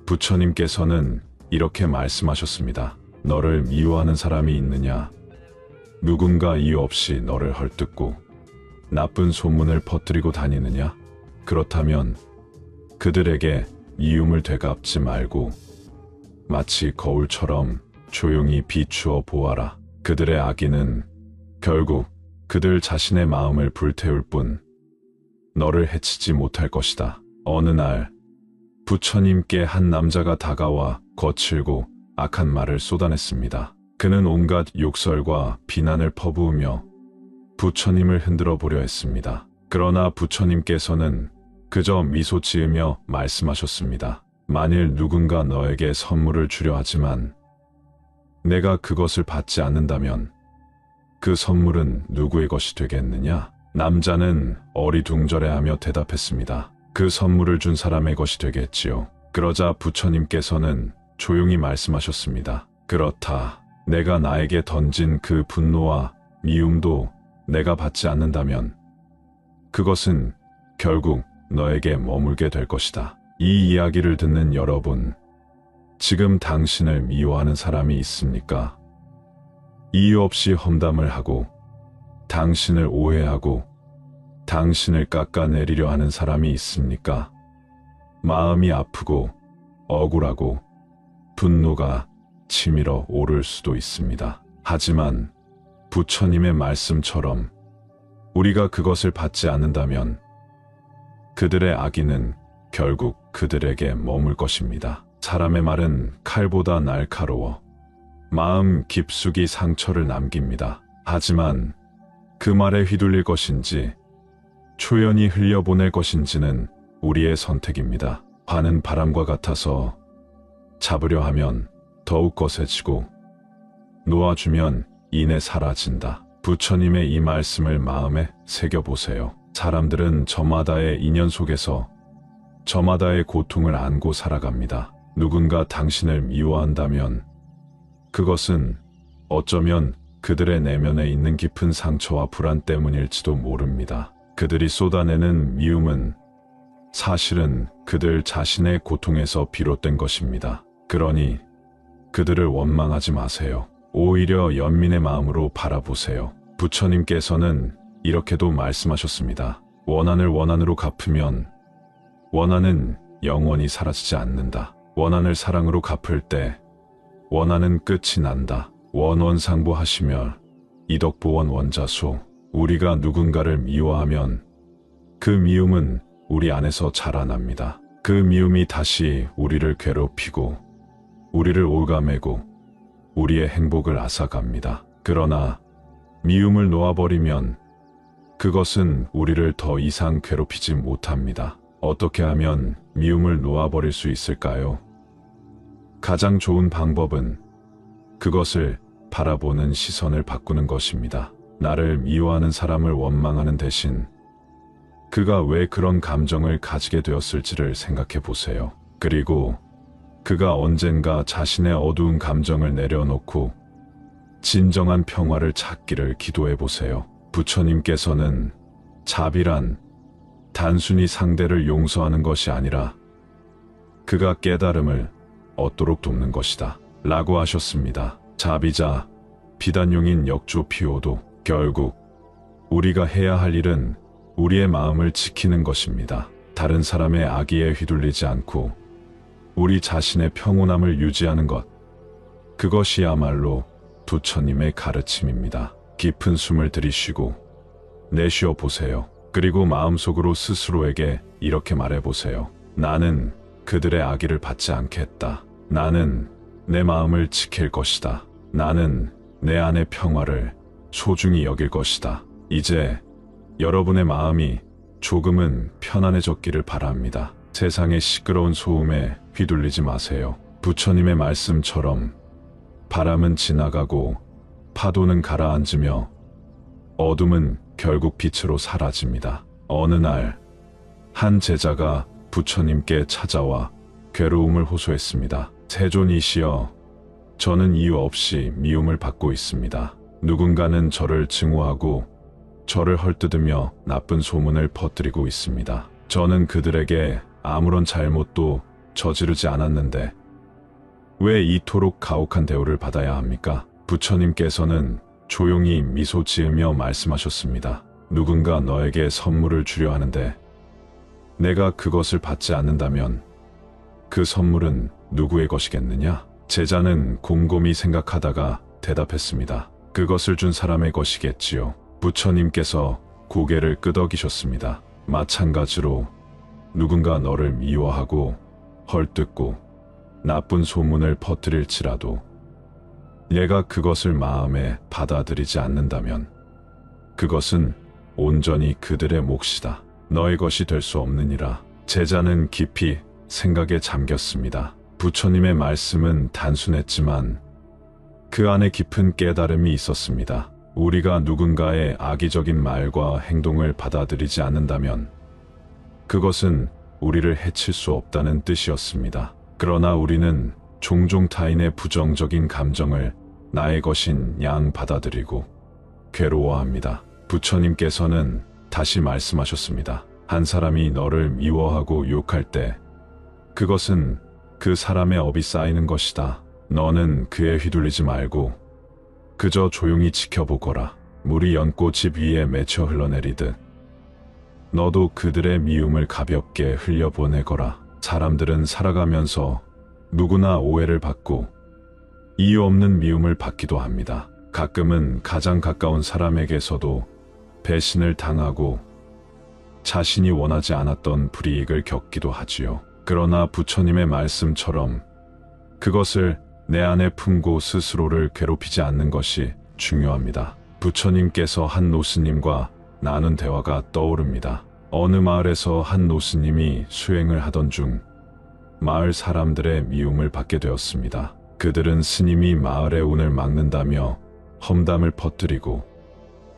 부처님께서는 이렇게 말씀하셨습니다. 너를 미워하는 사람이 있느냐? 누군가 이유 없이 너를 헐뜯고 나쁜 소문을 퍼뜨리고 다니느냐? 그렇다면 그들에게 미움을 되갚지 말고 마치 거울처럼 조용히 비추어 보아라. 그들의 악의는 결국 그들 자신의 마음을 불태울 뿐 너를 해치지 못할 것이다. 어느 날 부처님께 한 남자가 다가와 거칠고 악한 말을 쏟아냈습니다. 그는 온갖 욕설과 비난을 퍼부으며 부처님을 흔들어 보려 했습니다. 그러나 부처님께서는 그저 미소 지으며 말씀하셨습니다. 만일 누군가 너에게 선물을 주려 하지만 내가 그것을 받지 않는다면 그 선물은 누구의 것이 되겠느냐? 남자는 어리둥절해하며 대답했습니다. 그 선물을 준 사람의 것이 되겠지요. 그러자 부처님께서는 조용히 말씀하셨습니다. 그렇다. 내가 나에게 던진 그 분노와 미움도 내가 받지 않는다면 그것은 결국 너에게 머물게 될 것이다. 이 이야기를 듣는 여러분, 지금 당신을 미워하는 사람이 있습니까? 이유 없이 험담을 하고 당신을 오해하고 당신을 깎아내리려 하는 사람이 있습니까? 마음이 아프고 억울하고 분노가 치밀어 오를 수도 있습니다. 하지만 부처님의 말씀처럼 우리가 그것을 받지 않는다면 그들의 악의는 결국 그들에게 머물 것입니다. 사람의 말은 칼보다 날카로워 마음 깊숙이 상처를 남깁니다. 하지만 그 말에 휘둘릴 것인지 초연히 흘려보낼 것인지는 우리의 선택입니다. 화는 바람과 같아서 잡으려 하면 더욱 거세지고 놓아주면 이내 사라진다. 부처님의 이 말씀을 마음에 새겨보세요. 사람들은 저마다의 인연 속에서 저마다의 고통을 안고 살아갑니다. 누군가 당신을 미워한다면 그것은 어쩌면 그들의 내면에 있는 깊은 상처와 불안 때문일지도 모릅니다. 그들이 쏟아내는 미움은 사실은 그들 자신의 고통에서 비롯된 것입니다. 그러니 그들을 원망하지 마세요. 오히려 연민의 마음으로 바라보세요. 부처님께서는 이렇게도 말씀하셨습니다. 원한을 원한으로 갚으면 원한은 영원히 사라지지 않는다. 원한을 사랑으로 갚을 때 원한은 끝이 난다. 원원상보하시며 이덕보원 원자수. 우리가 누군가를 미워하면 그 미움은 우리 안에서 자라납니다. 그 미움이 다시 우리를 괴롭히고 우리를 올가매고 우리의 행복을 앗아갑니다. 그러나 미움을 놓아버리면 그것은 우리를 더 이상 괴롭히지 못합니다. 어떻게 하면 미움을 놓아버릴 수 있을까요? 가장 좋은 방법은 그것을 바라보는 시선을 바꾸는 것입니다. 나를 미워하는 사람을 원망하는 대신 그가 왜 그런 감정을 가지게 되었을지를 생각해 보세요. 그리고 그가 언젠가 자신의 어두운 감정을 내려놓고 진정한 평화를 찾기를 기도해 보세요. 부처님께서는 자비란 단순히 상대를 용서하는 것이 아니라 그가 깨달음을 얻도록 돕는 것이다 라고 하셨습니다. 자비자 비단용인 역조피오도 결국 우리가 해야 할 일은 우리의 마음을 지키는 것입니다. 다른 사람의 악의에 휘둘리지 않고 우리 자신의 평온함을 유지하는 것, 그것이야말로 부처님의 가르침입니다. 깊은 숨을 들이쉬고 내쉬어 보세요. 그리고 마음속으로 스스로에게 이렇게 말해보세요. 나는 그들의 악의를 받지 않겠다. 나는 내 마음을 지킬 것이다. 나는 내 안의 평화를 소중히 여길 것이다. 이제 여러분의 마음이 조금은 편안해졌기를 바랍니다. 세상의 시끄러운 소음에 휘둘리지 마세요. 부처님의 말씀처럼 바람은 지나가고 파도는 가라앉으며 어둠은 결국 빛으로 사라집니다. 어느 날 한 제자가 부처님께 찾아와 괴로움을 호소했습니다. 세존이시여, 저는 이유 없이 미움을 받고 있습니다. 누군가는 저를 증오하고 저를 헐뜯으며 나쁜 소문을 퍼뜨리고 있습니다. 저는 그들에게 아무런 잘못도 저지르지 않았는데 왜 이토록 가혹한 대우를 받아야 합니까? 부처님께서는 조용히 미소 지으며 말씀하셨습니다. 누군가 너에게 선물을 주려 하는데 내가 그것을 받지 않는다면 그 선물은 누구의 것이겠느냐? 제자는 곰곰이 생각하다가 대답했습니다. 그것을 준 사람의 것이겠지요. 부처님께서 고개를 끄덕이셨습니다. 마찬가지로 누군가 너를 미워하고 헐뜯고 나쁜 소문을 퍼뜨릴지라도 얘가 그것을 마음에 받아들이지 않는다면 그것은 온전히 그들의 몫이다. 너의 것이 될 수 없느니라. 제자는 깊이 생각에 잠겼습니다. 부처님의 말씀은 단순했지만 그 안에 깊은 깨달음이 있었습니다. 우리가 누군가의 악의적인 말과 행동을 받아들이지 않는다면 그것은 우리를 해칠 수 없다는 뜻이었습니다. 그러나 우리는 종종 타인의 부정적인 감정을 나의 것인 양 받아들이고 괴로워합니다. 부처님께서는 다시 말씀하셨습니다. 한 사람이 너를 미워하고 욕할 때 그것은 그 사람의 업이 쌓이는 것이다. 너는 그에 휘둘리지 말고 그저 조용히 지켜보거라. 물이 연꽃잎 위에 맺혀 흘러내리듯 너도 그들의 미움을 가볍게 흘려보내거라. 사람들은 살아가면서 누구나 오해를 받고 이유 없는 미움을 받기도 합니다. 가끔은 가장 가까운 사람에게서도 배신을 당하고 자신이 원하지 않았던 불이익을 겪기도 하지요. 그러나 부처님의 말씀처럼 그것을 내 안에 품고 스스로를 괴롭히지 않는 것이 중요합니다. 부처님께서 한 노스님과 나눈 대화가 떠오릅니다. 어느 마을에서 한 노스님이 수행을 하던 중 마을 사람들의 미움을 받게 되었습니다. 그들은 스님이 마을의 운을 막는다며 험담을 퍼뜨리고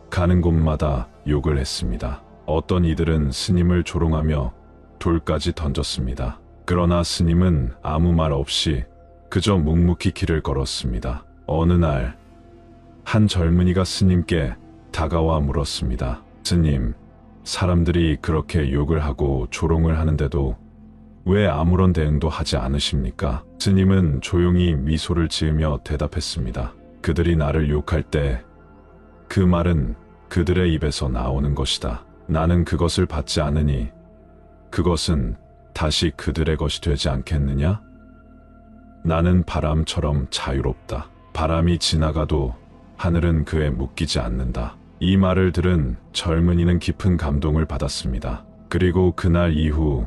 가는 곳마다 욕을 했습니다. 어떤 이들은 스님을 조롱하며 돌까지 던졌습니다. 그러나 스님은 아무 말 없이 그저 묵묵히 길을 걸었습니다. 어느 날 한 젊은이가 스님께 다가와 물었습니다. 스님, 사람들이 그렇게 욕을 하고 조롱을 하는데도 왜 아무런 대응도 하지 않으십니까? 스님은 조용히 미소를 지으며 대답했습니다. 그들이 나를 욕할 때 그 말은 그들의 입에서 나오는 것이다. 나는 그것을 받지 않으니 그것은 다시 그들의 것이 되지 않겠느냐? 나는 바람처럼 자유롭다. 바람이 지나가도 하늘은 그에 묶이지 않는다. 이 말을 들은 젊은이는 깊은 감동을 받았습니다. 그리고 그날 이후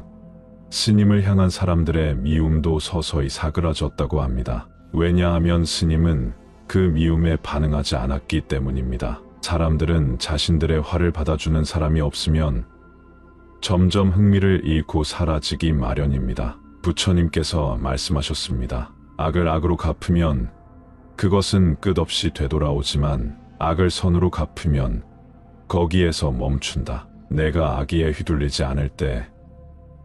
스님을 향한 사람들의 미움도 서서히 사그라졌다고 합니다. 왜냐하면 스님은 그 미움에 반응하지 않았기 때문입니다. 사람들은 자신들의 화를 받아주는 사람이 없으면 점점 흥미를 잃고 사라지기 마련입니다. 부처님께서 말씀하셨습니다. 악을 악으로 갚으면 그것은 끝없이 되돌아오지만 악을 선으로 갚으면 거기에서 멈춘다. 내가 악의에 휘둘리지 않을 때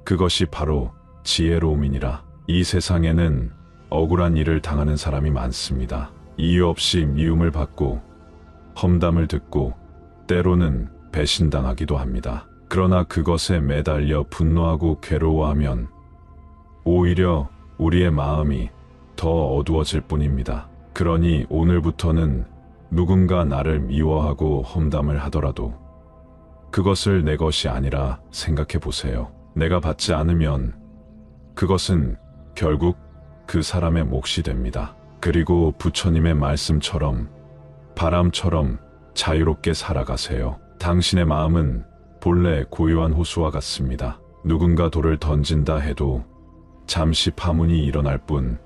그것이 바로 지혜로움이니라. 이 세상에는 억울한 일을 당하는 사람이 많습니다. 이유 없이 미움을 받고 험담을 듣고 때로는 배신당하기도 합니다. 그러나 그것에 매달려 분노하고 괴로워하면 오히려 우리의 마음이 더 어두워질 뿐입니다. 그러니 오늘부터는 누군가 나를 미워하고 험담을 하더라도 그것을 내 것이 아니라 생각해 보세요. 내가 받지 않으면 그것은 결국 그 사람의 몫이 됩니다. 그리고 부처님의 말씀처럼 바람처럼 자유롭게 살아가세요. 당신의 마음은 본래 고요한 호수와 같습니다. 누군가 돌을 던진다 해도 잠시 파문이 일어날 뿐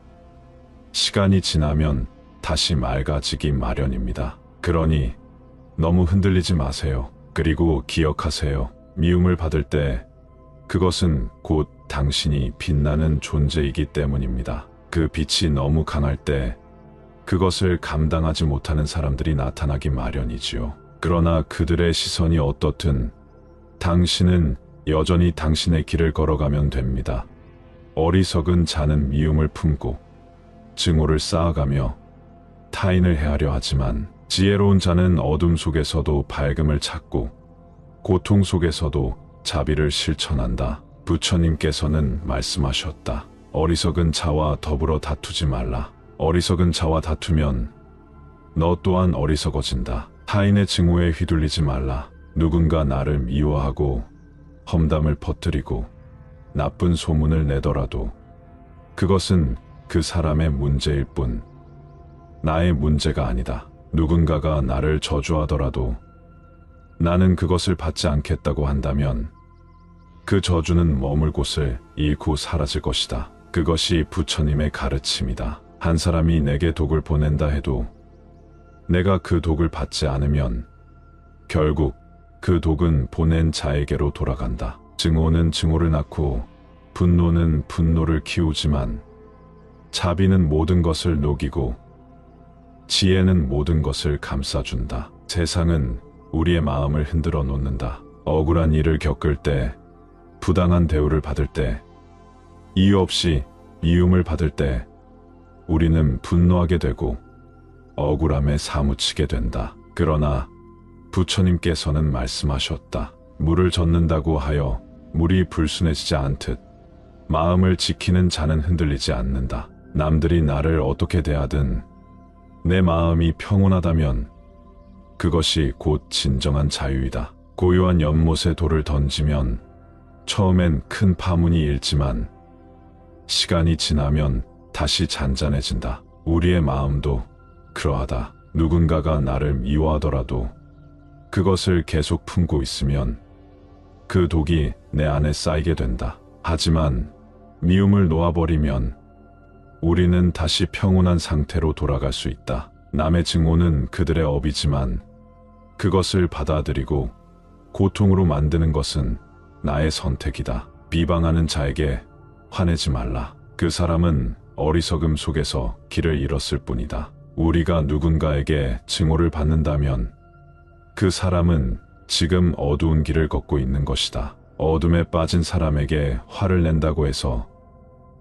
시간이 지나면 다시 맑아지기 마련입니다. 그러니 너무 흔들리지 마세요. 그리고 기억하세요. 미움을 받을 때 그것은 곧 당신이 빛나는 존재이기 때문입니다. 그 빛이 너무 강할 때 그것을 감당하지 못하는 사람들이 나타나기 마련이지요. 그러나 그들의 시선이 어떻든 당신은 여전히 당신의 길을 걸어가면 됩니다. 어리석은 자는 미움을 품고 증오를 쌓아가며 타인을 해하려 하지만 지혜로운 자는 어둠 속에서도 밝음을 찾고 고통 속에서도 자비를 실천한다. 부처님께서는 말씀하셨다. 어리석은 자와 더불어 다투지 말라. 어리석은 자와 다투면 너 또한 어리석어진다. 타인의 증오에 휘둘리지 말라. 누군가 나를 미워하고 험담을 퍼뜨리고 나쁜 소문을 내더라도 그것은 그 사람의 문제일 뿐 나의 문제가 아니다. 누군가가 나를 저주하더라도 나는 그것을 받지 않겠다고 한다면 그 저주는 머물 곳을 잃고 사라질 것이다. 그것이 부처님의 가르침이다. 한 사람이 내게 독을 보낸다 해도 내가 그 독을 받지 않으면 결국 그 독은 보낸 자에게로 돌아간다. 증오는 증오를 낳고 분노는 분노를 키우지만 자비는 모든 것을 녹이고 지혜는 모든 것을 감싸준다. 세상은 우리의 마음을 흔들어 놓는다. 억울한 일을 겪을 때, 부당한 대우를 받을 때, 이유 없이 미움을 받을 때 우리는 분노하게 되고 억울함에 사무치게 된다. 그러나 부처님께서는 말씀하셨다. 물을 젓는다고 하여 물이 불순해지지 않듯 마음을 지키는 자는 흔들리지 않는다. 남들이 나를 어떻게 대하든 내 마음이 평온하다면 그것이 곧 진정한 자유이다. 고요한 연못에 돌을 던지면 처음엔 큰 파문이 일지만 시간이 지나면 다시 잔잔해진다. 우리의 마음도 그러하다. 누군가가 나를 미워하더라도 그것을 계속 품고 있으면 그 독이 내 안에 쌓이게 된다. 하지만 미움을 놓아버리면 우리는 다시 평온한 상태로 돌아갈 수 있다. 남의 증오는 그들의 업이지만 그것을 받아들이고 고통으로 만드는 것은 나의 선택이다. 비방하는 자에게 화내지 말라. 그 사람은 어리석음 속에서 길을 잃었을 뿐이다. 우리가 누군가에게 증오를 받는다면 그 사람은 지금 어두운 길을 걷고 있는 것이다. 어둠에 빠진 사람에게 화를 낸다고 해서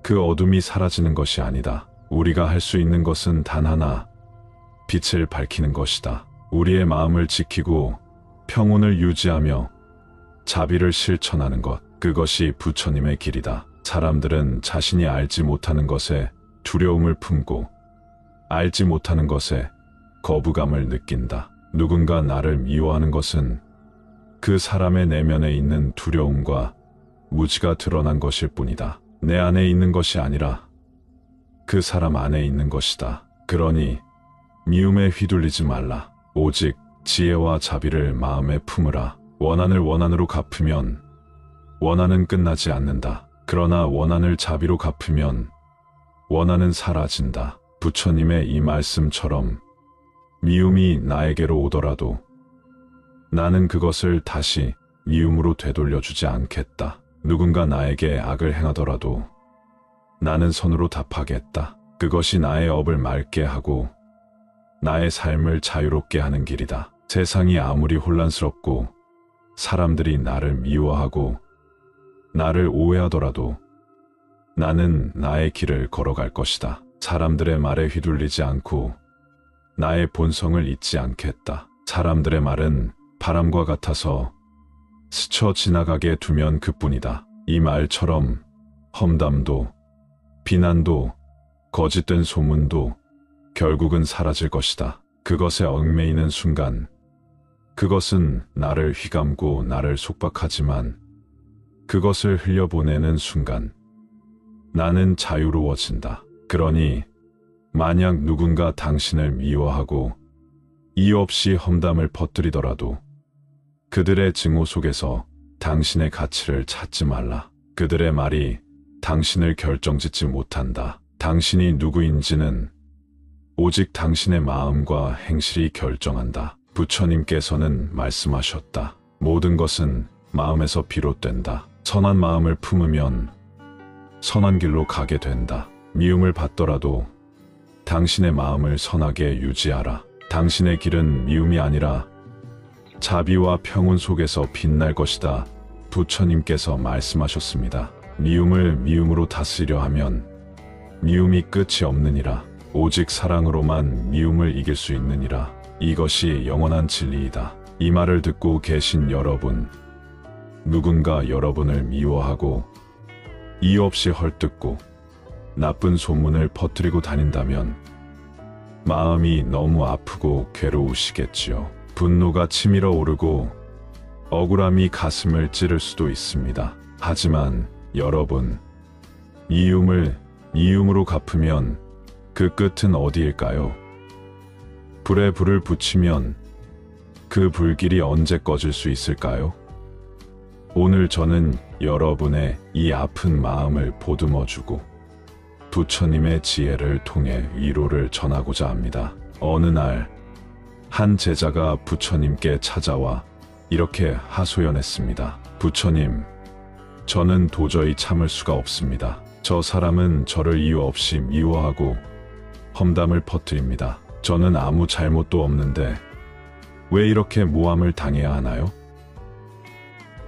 그 어둠이 사라지는 것이 아니다. 우리가 할 수 있는 것은 단 하나, 빛을 밝히는 것이다. 우리의 마음을 지키고 평온을 유지하며 자비를 실천하는 것, 그것이 부처님의 길이다. 사람들은 자신이 알지 못하는 것에 두려움을 품고 알지 못하는 것에 거부감을 느낀다. 누군가 나를 미워하는 것은 그 사람의 내면에 있는 두려움과 무지가 드러난 것일 뿐이다. 내 안에 있는 것이 아니라 그 사람 안에 있는 것이다. 그러니 미움에 휘둘리지 말라. 오직 지혜와 자비를 마음에 품으라. 원한을 원한으로 갚으면 원한은 끝나지 않는다. 그러나 원한을 자비로 갚으면 원한은 사라진다. 부처님의 이 말씀처럼 미움이 나에게로 오더라도 나는 그것을 다시 미움으로 되돌려주지 않겠다. 누군가 나에게 악을 행하더라도 나는 선으로 답하겠다. 그것이 나의 업을 맑게 하고 나의 삶을 자유롭게 하는 길이다. 세상이 아무리 혼란스럽고 사람들이 나를 미워하고 나를 오해하더라도 나는 나의 길을 걸어갈 것이다. 사람들의 말에 휘둘리지 않고 나의 본성을 잊지 않겠다. 사람들의 말은 바람과 같아서 스쳐 지나가게 두면 그뿐이다. 이 말처럼 험담도 비난도 거짓된 소문도 결국은 사라질 것이다. 그것에 얽매이는 순간 그것은 나를 휘감고 나를 속박하지만 그것을 흘려보내는 순간 나는 자유로워진다. 그러니 만약 누군가 당신을 미워하고 이유 없이 험담을 퍼뜨리더라도 그들의 증오 속에서 당신의 가치를 찾지 말라. 그들의 말이 당신을 결정짓지 못한다. 당신이 누구인지는 오직 당신의 마음과 행실이 결정한다. 부처님께서는 말씀하셨다. 모든 것은 마음에서 비롯된다. 선한 마음을 품으면 선한 길로 가게 된다. 미움을 받더라도 당신의 마음을 선하게 유지하라. 당신의 길은 미움이 아니라 자비와 평온 속에서 빛날 것이다. 부처님께서 말씀하셨습니다. 미움을 미움으로 다스리려 하면 미움이 끝이 없느니라. 오직 사랑으로만 미움을 이길 수 있느니라. 이것이 영원한 진리이다. 이 말을 듣고 계신 여러분, 누군가 여러분을 미워하고 이유 없이 헐뜯고 나쁜 소문을 퍼뜨리고 다닌다면 마음이 너무 아프고 괴로우시겠지요. 분노가 치밀어 오르고 억울함이 가슴을 찌를 수도 있습니다. 하지만 여러분, 이음으로 갚으면 그 끝은 어디일까요? 불에 불을 붙이면 그 불길이 언제 꺼질 수 있을까요? 오늘 저는 여러분의 이 아픈 마음을 보듬어주고 부처님의 지혜를 통해 위로를 전하고자 합니다. 어느 날 한 제자가 부처님께 찾아와 이렇게 하소연했습니다. 부처님, 저는 도저히 참을 수가 없습니다. 저 사람은 저를 이유 없이 미워하고 험담을 퍼뜨립니다. 저는 아무 잘못도 없는데 왜 이렇게 모함을 당해야 하나요?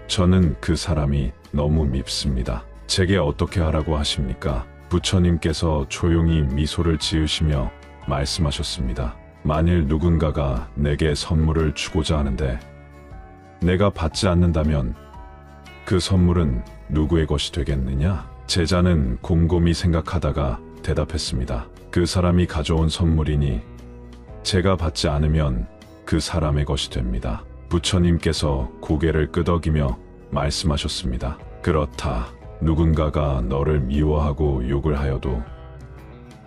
저는 그 사람이 너무 밉습니다. 제게 어떻게 하라고 하십니까? 부처님께서 조용히 미소를 지으시며 말씀하셨습니다. 만일 누군가가 내게 선물을 주고자 하는데 내가 받지 않는다면 그 선물은 누구의 것이 되겠느냐? 제자는 곰곰이 생각하다가 대답했습니다. 그 사람이 가져온 선물이니 제가 받지 않으면 그 사람의 것이 됩니다. 부처님께서 고개를 끄덕이며 말씀하셨습니다. 그렇다. 누군가가 너를 미워하고 욕을 하여도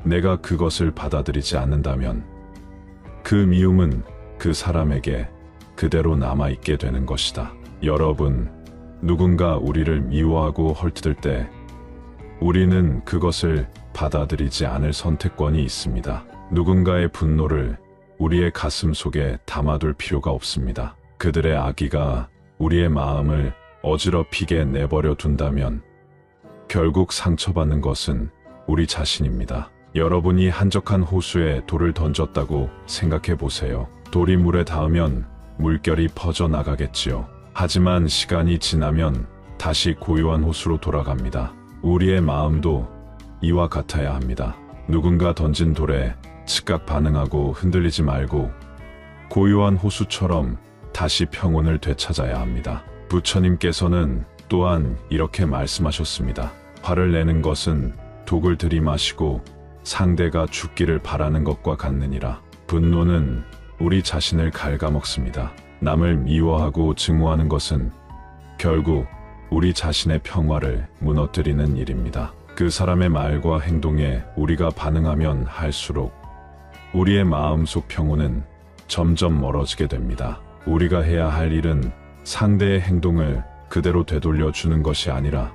내가 그것을 받아들이지 않는다면 그 미움은 그 사람에게 그대로 남아있게 되는 것이다. 여러분, 누군가 우리를 미워하고 헐뜯을 때 우리는 그것을 받아들이지 않을 선택권이 있습니다. 누군가의 분노를 우리의 가슴 속에 담아둘 필요가 없습니다. 그들의 악의가 우리의 마음을 어지럽히게 내버려 둔다면 결국 상처받는 것은 우리 자신입니다. 여러분이 한적한 호수에 돌을 던졌다고 생각해 보세요. 돌이 물에 닿으면 물결이 퍼져나가겠지요. 하지만 시간이 지나면 다시 고요한 호수로 돌아갑니다. 우리의 마음도 이와 같아야 합니다. 누군가 던진 돌에 즉각 반응하고 흔들리지 말고 고요한 호수처럼 다시 평온을 되찾아야 합니다. 부처님께서는 또한 이렇게 말씀하셨습니다. 화를 내는 것은 독을 들이마시고 상대가 죽기를 바라는 것과 같느니라. 분노는 우리 자신을 갉아먹습니다. 남을 미워하고 증오하는 것은 결국 우리 자신의 평화를 무너뜨리는 일입니다. 그 사람의 말과 행동에 우리가 반응하면 할수록 우리의 마음속 평온은 점점 멀어지게 됩니다. 우리가 해야 할 일은 상대의 행동을 그대로 되돌려 주는 것이 아니라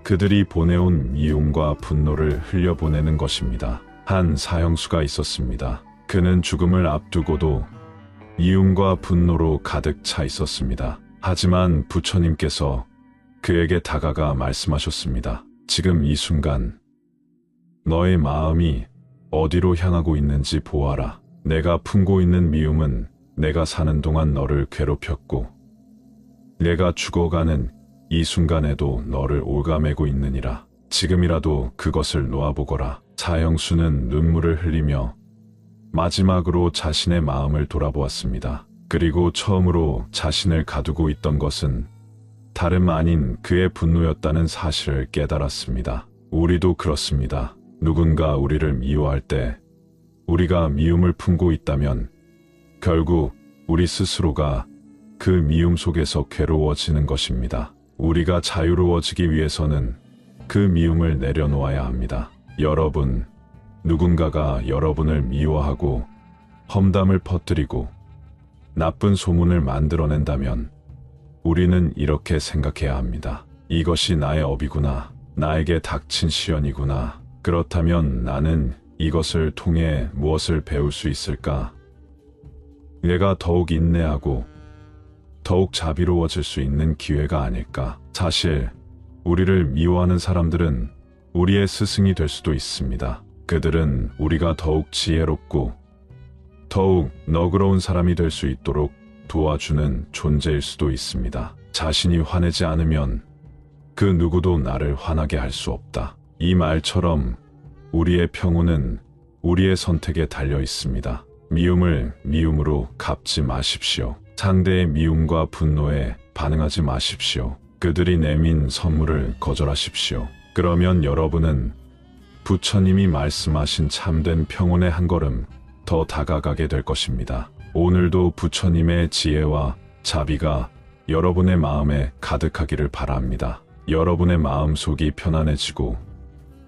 그들이 보내온 미움과 분노를 흘려보내는 것입니다. 한 사형수가 있었습니다. 그는 죽음을 앞두고도 미움과 분노로 가득 차 있었습니다. 하지만 부처님께서 그에게 다가가 말씀하셨습니다. 지금 이 순간 너의 마음이 어디로 향하고 있는지 보아라. 내가 품고 있는 미움은 내가 사는 동안 너를 괴롭혔고 내가 죽어가는 이 순간에도 너를 올가매고 있느니라. 지금이라도 그것을 놓아보거라. 사형수는 눈물을 흘리며 마지막으로 자신의 마음을 돌아보았습니다. 그리고 처음으로 자신을 가두고 있던 것은 다름 아닌 그의 분노였다는 사실을 깨달았습니다. 우리도 그렇습니다. 누군가 우리를 미워할 때 우리가 미움을 품고 있다면 결국 우리 스스로가 그 미움 속에서 괴로워지는 것입니다. 우리가 자유로워지기 위해서는 그 미움을 내려놓아야 합니다. 여러분, 누군가가 여러분을 미워하고 험담을 퍼뜨리고 나쁜 소문을 만들어낸다면 우리는 이렇게 생각해야 합니다. 이것이 나의 업이구나. 나에게 닥친 시련이구나. 그렇다면 나는 이것을 통해 무엇을 배울 수 있을까? 내가 더욱 인내하고 더욱 자비로워질 수 있는 기회가 아닐까. 사실 우리를 미워하는 사람들은 우리의 스승이 될 수도 있습니다. 그들은 우리가 더욱 지혜롭고 더욱 너그러운 사람이 될 수 있도록 도와주는 존재일 수도 있습니다. 자신이 화내지 않으면 그 누구도 나를 화나게 할 수 없다. 이 말처럼 우리의 평온은 우리의 선택에 달려 있습니다. 미움을 미움으로 갚지 마십시오. 상대의 미움과 분노에 반응하지 마십시오. 그들이 내민 선물을 거절하십시오. 그러면 여러분은 부처님이 말씀하신 참된 평온의 한 걸음 더 다가가게 될 것입니다. 오늘도 부처님의 지혜와 자비가 여러분의 마음에 가득하기를 바랍니다. 여러분의 마음속이 편안해지고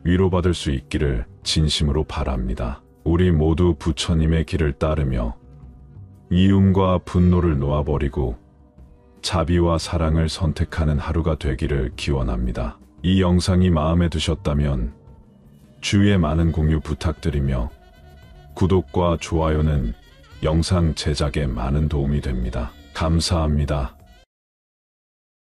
위로받을 수 있기를 진심으로 바랍니다. 우리 모두 부처님의 길을 따르며 미움과 분노를 놓아버리고 자비와 사랑을 선택하는 하루가 되기를 기원합니다. 이 영상이 마음에 드셨다면 주위에 많은 공유 부탁드리며 구독과 좋아요는 영상 제작에 많은 도움이 됩니다. 감사합니다.